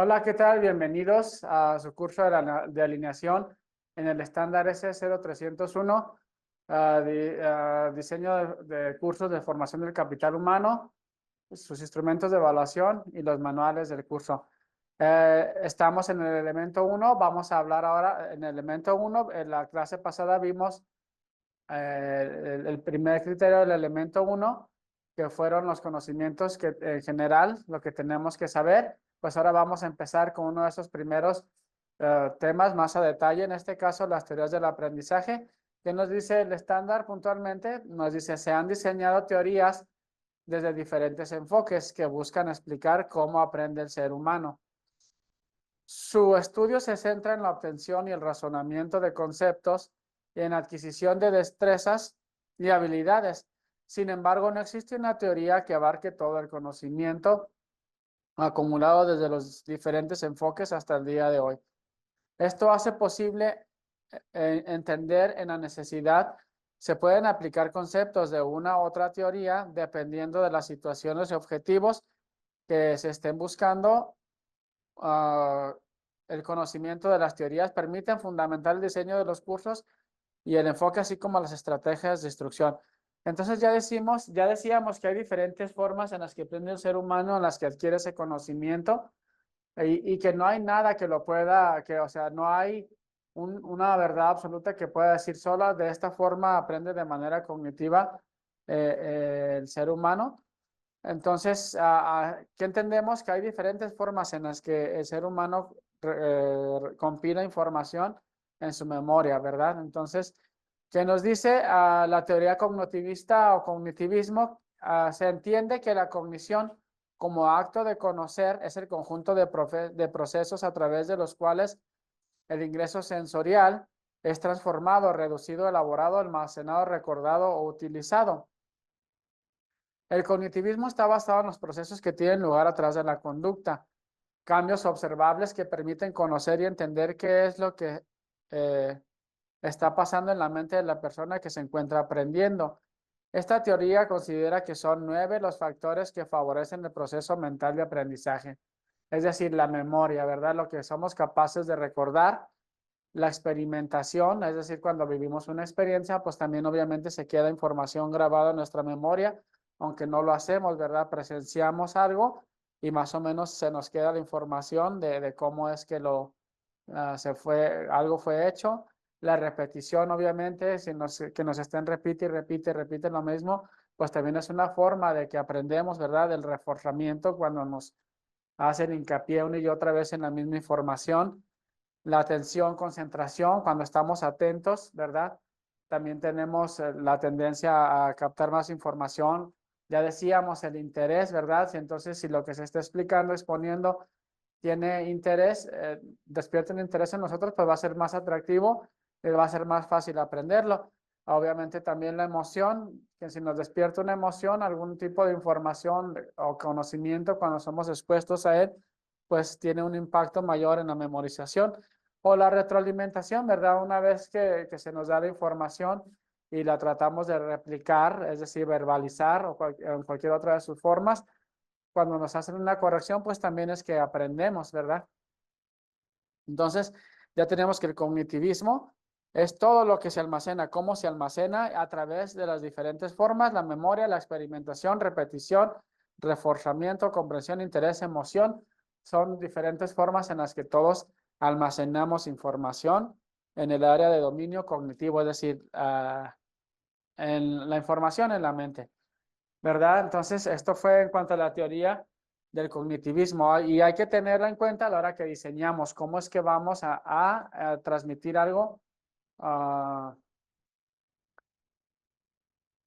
Hola, ¿qué tal? Bienvenidos a su curso de alineación en el estándar S0301, diseño de cursos de formación del capital humano, sus instrumentos de evaluación y los manuales del curso. Estamos en el elemento 1, vamos a hablar ahora en el elemento 1. En la clase pasada vimos el primer criterio del elemento 1, que fueron los conocimientos que en general, lo que tenemos que saber. Pues ahora vamos a empezar con uno de esos primeros temas más a detalle, en este caso las teorías del aprendizaje. ¿Qué nos dice el estándar puntualmente? Nos dice, se han diseñado teorías desde diferentes enfoques que buscan explicar cómo aprende el ser humano. Su estudio se centra en la obtención y el razonamiento de conceptos y en adquisición de destrezas y habilidades. Sin embargo, no existe una teoría que abarque todo el conocimiento acumulado desde los diferentes enfoques hasta el día de hoy. Esto hace posible entender en la necesidad. Se pueden aplicar conceptos de una u otra teoría dependiendo de las situaciones y objetivos que se estén buscando. El conocimiento de las teorías permiten fundamentar el diseño de los cursos y el enfoque, así como las estrategias de instrucción. Entonces ya decíamos que hay diferentes formas en las que aprende el ser humano, en las que adquiere ese conocimiento y que no hay nada que lo pueda, o sea, no hay una verdad absoluta que pueda decir sola de esta forma aprende de manera cognitiva el ser humano. Entonces, ¿qué entendemos? Que hay diferentes formas en las que el ser humano compila información en su memoria, ¿verdad? Entonces, ¿qué nos dice la teoría cognitivista o cognitivismo? Se entiende que la cognición como acto de conocer es el conjunto de procesos a través de los cuales el ingreso sensorial es transformado, reducido, elaborado, almacenado, recordado o utilizado. El cognitivismo está basado en los procesos que tienen lugar a través de la conducta, cambios observables que permiten conocer y entender qué es lo que está pasando en la mente de la persona que se encuentra aprendiendo. Esta teoría considera que son 9 los factores que favorecen el proceso mental de aprendizaje, es decir, la memoria, ¿verdad? Lo que somos capaces de recordar, la experimentación, es decir, cuando vivimos una experiencia, pues también obviamente se queda información grabada en nuestra memoria, aunque no lo hacemos, ¿verdad? Presenciamos algo y más o menos se nos queda la información de cómo es que algo fue hecho. La repetición, obviamente, que nos estén repite y repite y repite lo mismo, pues también es una forma de que aprendemos, ¿verdad? El reforzamiento cuando nos hacen hincapié una y otra vez en la misma información. La atención, concentración, cuando estamos atentos, ¿verdad? También tenemos la tendencia a captar más información. Ya decíamos el interés, ¿verdad? Entonces, si lo que se está explicando, exponiendo, tiene interés, despierta un interés en nosotros, pues va a ser más atractivo y va a ser más fácil aprenderlo. Obviamente también la emoción, que si nos despierta una emoción, algún tipo de información o conocimiento cuando somos expuestos a él, pues tiene un impacto mayor en la memorización. O la retroalimentación, ¿verdad? Una vez que se nos da la información y la tratamos de replicar, es decir, verbalizar o en cualquier otra de sus formas, cuando nos hacen una corrección, pues también es que aprendemos, ¿verdad? Entonces, ya tenemos que el cognitivismo es todo lo que se almacena, cómo se almacena a través de las diferentes formas, la memoria, la experimentación, repetición, reforzamiento, comprensión, interés, emoción. Son diferentes formas en las que todos almacenamos información en el área de dominio cognitivo, es decir, en la información en la mente, ¿verdad? Entonces, esto fue en cuanto a la teoría del cognitivismo y hay que tenerla en cuenta a la hora que diseñamos cómo es que vamos a transmitir algo,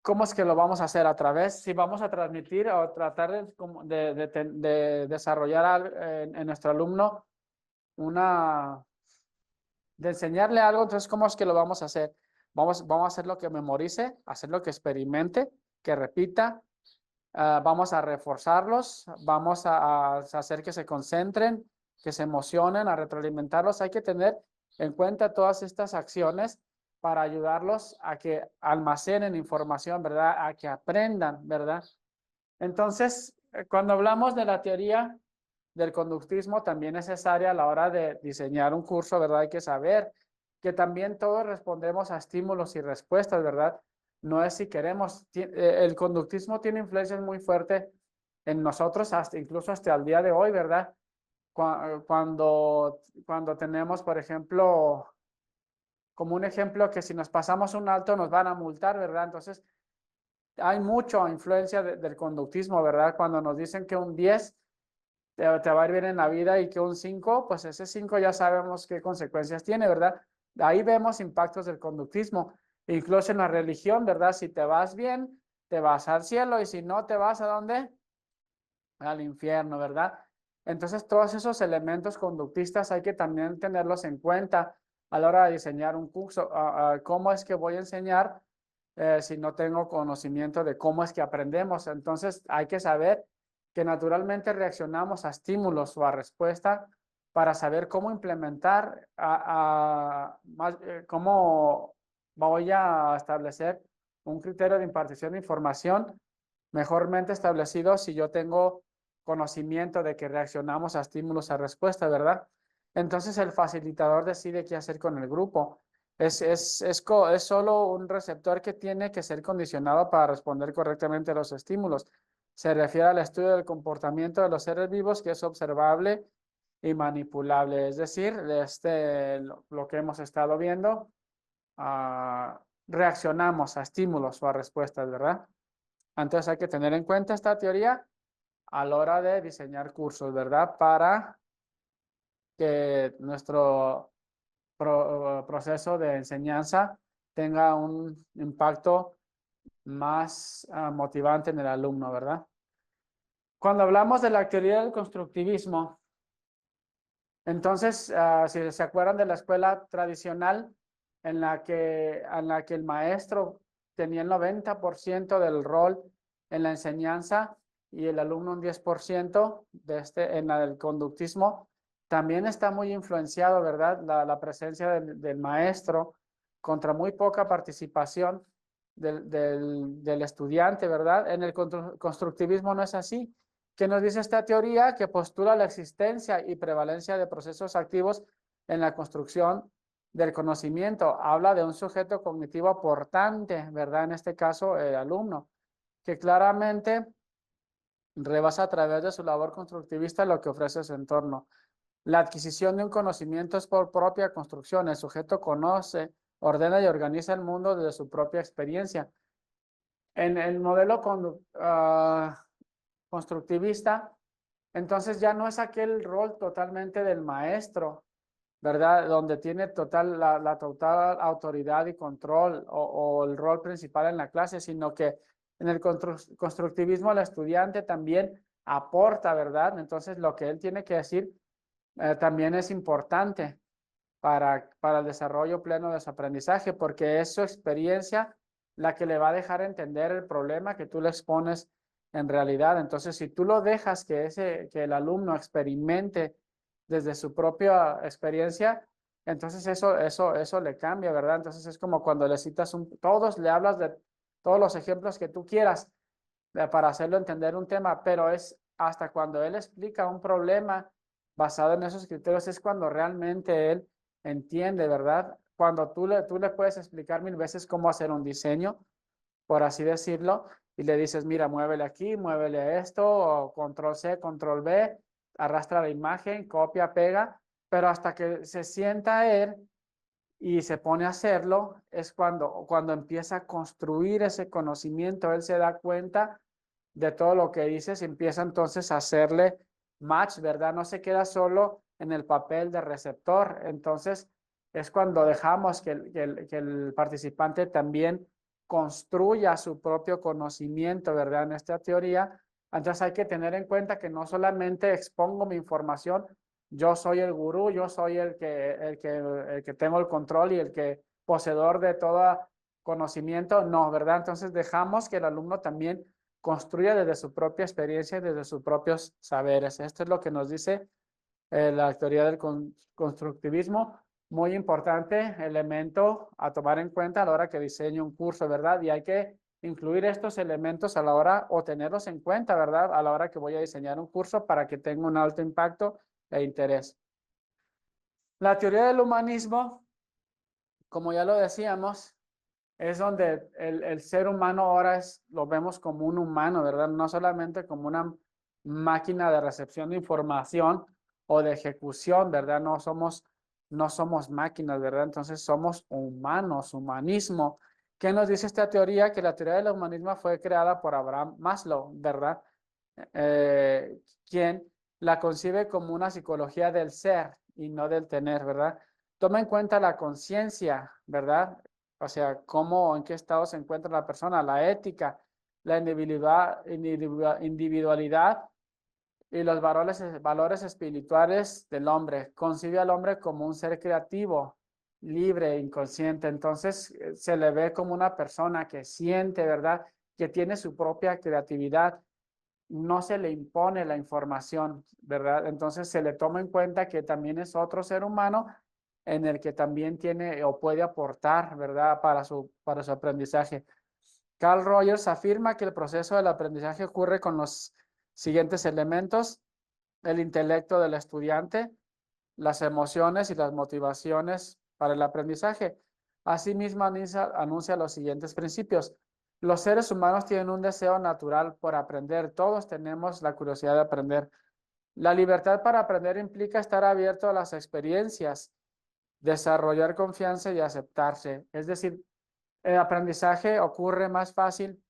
cómo es que lo vamos a hacer a través, si vamos a transmitir o tratar de desarrollar en nuestro alumno de enseñarle algo, entonces cómo es que lo vamos a hacer. Vamos a hacerlo que memorice, hacerlo que experimente, que repita. Vamos a reforzarlos, vamos a hacer que se concentren, que se emocionen, a retroalimentarlos. Hay que tener en cuenta todas estas acciones para ayudarlos a que almacenen información, ¿verdad? A que aprendan, ¿verdad? Entonces, cuando hablamos de la teoría del conductismo también es necesaria a la hora de diseñar un curso, ¿verdad? Hay que saber que también todos respondemos a estímulos y respuestas, ¿verdad? No es si queremos. El conductismo tiene influencias muy fuertes en nosotros, hasta, incluso hasta el día de hoy, ¿verdad? Cuando tenemos, por ejemplo, como un ejemplo que si nos pasamos un alto nos van a multar, ¿verdad? Entonces, hay mucha influencia del conductismo, ¿verdad? Cuando nos dicen que un 10 te va a ir bien en la vida y que un 5, pues ese 5 ya sabemos qué consecuencias tiene, ¿verdad? Ahí vemos impactos del conductismo, incluso en la religión, ¿verdad? Si te vas bien, te vas al cielo y si no, te vas ¿a dónde? Al infierno, ¿verdad? Entonces, todos esos elementos conductistas hay que también tenerlos en cuenta a la hora de diseñar un curso. ¿Cómo es que voy a enseñar si no tengo conocimiento de cómo es que aprendemos? Entonces, hay que saber que naturalmente reaccionamos a estímulos o a respuesta para saber cómo implementar, cómo voy a establecer un criterio de impartición de información mejormente establecido si yo tengo conocimiento de que reaccionamos a estímulos a respuesta, ¿verdad? Entonces el facilitador decide qué hacer con el grupo. Es solo un receptor que tiene que ser condicionado para responder correctamente a los estímulos. Se refiere al estudio del comportamiento de los seres vivos que es observable y manipulable, es decir, lo que hemos estado viendo, reaccionamos a estímulos o a respuestas, ¿verdad? Entonces hay que tener en cuenta esta teoría a la hora de diseñar cursos, ¿verdad? Para que nuestro proceso de enseñanza tenga un impacto más motivante en el alumno, ¿verdad? Cuando hablamos de la teoría del constructivismo, entonces, si se acuerdan de la escuela tradicional en la que el maestro tenía el 90% del rol en la enseñanza y el alumno un 10% en la del conductismo, también está muy influenciado, ¿verdad? La presencia del maestro contra muy poca participación del estudiante, ¿verdad? En el constructivismo no es así. ¿Qué nos dice esta teoría? Que postula la existencia y prevalencia de procesos activos en la construcción del conocimiento. Habla de un sujeto cognitivo aportante, ¿verdad? En este caso, el alumno, que claramente rebasa a través de su labor constructivista lo que ofrece su entorno. La adquisición de un conocimiento es por propia construcción. El sujeto conoce, ordena y organiza el mundo desde su propia experiencia. En el modelo constructivista, entonces ya no es aquel rol totalmente del maestro, ¿verdad? Donde tiene la total autoridad y control o el rol principal en la clase, sino que en el constructivismo el estudiante también aporta, ¿verdad? Entonces lo que él tiene que decir también es importante para el desarrollo pleno de su aprendizaje, porque es su experiencia la que le va a dejar entender el problema que tú le expones en realidad. Entonces, si tú lo dejas que el alumno experimente desde su propia experiencia, entonces eso le cambia, ¿verdad? Entonces es como cuando le citas todos le hablas de todos los ejemplos que tú quieras para hacerlo entender un tema, pero es hasta cuando él explica un problema basado en esos criterios, es cuando realmente él entiende, ¿verdad? Cuando tú le puedes explicar 1000 veces cómo hacer un diseño, por así decirlo, y le dices, mira, muévele aquí, muévele esto, o control C, control V, arrastra la imagen, copia, pega, pero hasta que se sienta él y se pone a hacerlo, es cuando empieza a construir ese conocimiento, él se da cuenta de todo lo que dices y empieza entonces a hacerle match, ¿verdad? No se queda solo en el papel de receptor. Entonces es cuando dejamos que el participante también construya su propio conocimiento, ¿verdad? En esta teoría. Entonces hay que tener en cuenta que no solamente expongo mi información, yo soy el gurú, yo soy el que tengo el control y el que poseedor de todo conocimiento, no, ¿verdad? Entonces dejamos que el alumno también construya desde su propia experiencia y desde sus propios saberes. Esto es lo que nos dice la teoría del constructivismo. Muy importante elemento a tomar en cuenta a la hora que diseño un curso, ¿verdad? Y hay que incluir estos elementos a la hora o tenerlos en cuenta, ¿verdad? A la hora que voy a diseñar un curso para que tenga un alto impacto e interés. La teoría del humanismo, como ya lo decíamos, es donde el ser humano ahora lo vemos como un humano, ¿verdad? No solamente como una máquina de recepción de información o de ejecución, ¿verdad? No somos máquinas, ¿verdad? Entonces somos humanos, humanismo. ¿Qué nos dice esta teoría? Que la teoría del humanismo fue creada por Abraham Maslow, ¿verdad? Eh, quien la concibe como una psicología del ser y no del tener, ¿verdad? Toma en cuenta la conciencia, ¿verdad? O sea, cómo, en qué estado se encuentra la persona, la ética, la individualidad y los valores espirituales del hombre. Concibe al hombre como un ser creativo, libre, inconsciente. Entonces, se le ve como una persona que siente, ¿verdad? Que tiene su propia creatividad. No se le impone la información, ¿verdad? Entonces, se le toma en cuenta que también es otro ser humano en el que también tiene o puede aportar, ¿verdad? Para su aprendizaje. Carl Rogers afirma que el proceso del aprendizaje ocurre con los siguientes elementos: el intelecto del estudiante, las emociones y las motivaciones para el aprendizaje. Asimismo, anuncia los siguientes principios. Los seres humanos tienen un deseo natural por aprender. Todos tenemos la curiosidad de aprender. La libertad para aprender implica estar abierto a las experiencias, desarrollar confianza y aceptarse. Es decir, el aprendizaje ocurre más fácil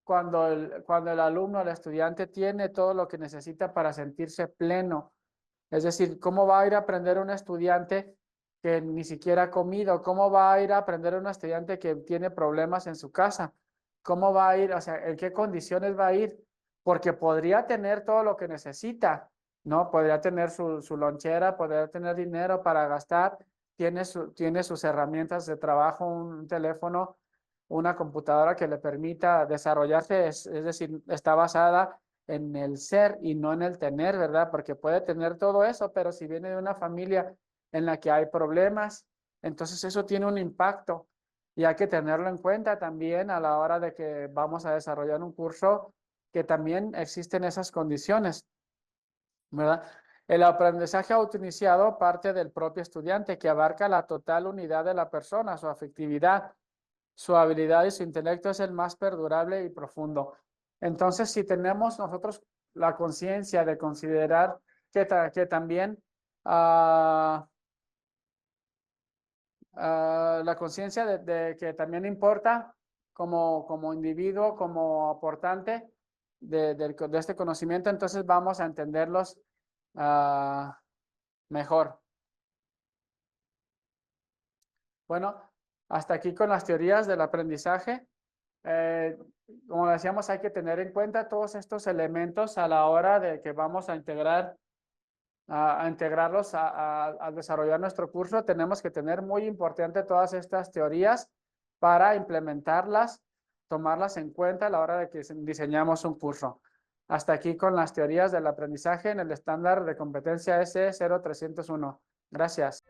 cuando el alumno, el estudiante, tiene todo lo que necesita para sentirse pleno. Es decir, ¿cómo va a ir a aprender un estudiante que ni siquiera ha comido? ¿Cómo va a ir a aprender un estudiante que tiene problemas en su casa? ¿Cómo va a ir? O sea, ¿en qué condiciones va a ir? Porque podría tener todo lo que necesita, ¿no? Podría tener su lonchera, podría tener dinero para gastar, tiene sus herramientas de trabajo, un teléfono, una computadora que le permita desarrollarse, es decir, está basada en el ser y no en el tener, ¿verdad? Porque puede tener todo eso, pero si viene de una familia en la que hay problemas, entonces eso tiene un impacto y hay que tenerlo en cuenta también a la hora de que vamos a desarrollar un curso, que también existen esas condiciones, ¿verdad? El aprendizaje autoiniciado parte del propio estudiante, que abarca la total unidad de la persona, su afectividad, su habilidad y su intelecto es el más perdurable y profundo. Entonces, si tenemos nosotros la conciencia de considerar que también la conciencia de que también importa como individuo, como aportante de este conocimiento, entonces vamos a entenderlos mejor. Bueno, hasta aquí con las teorías del aprendizaje. Como decíamos, hay que tener en cuenta todos estos elementos a la hora de que vamos a integrarlos a desarrollar nuestro curso. Tenemos que tener muy importante todas estas teorías para implementarlas, tomarlas en cuenta a la hora de que diseñamos un curso. Hasta aquí con las teorías del aprendizaje en el estándar de competencia S0301. Gracias.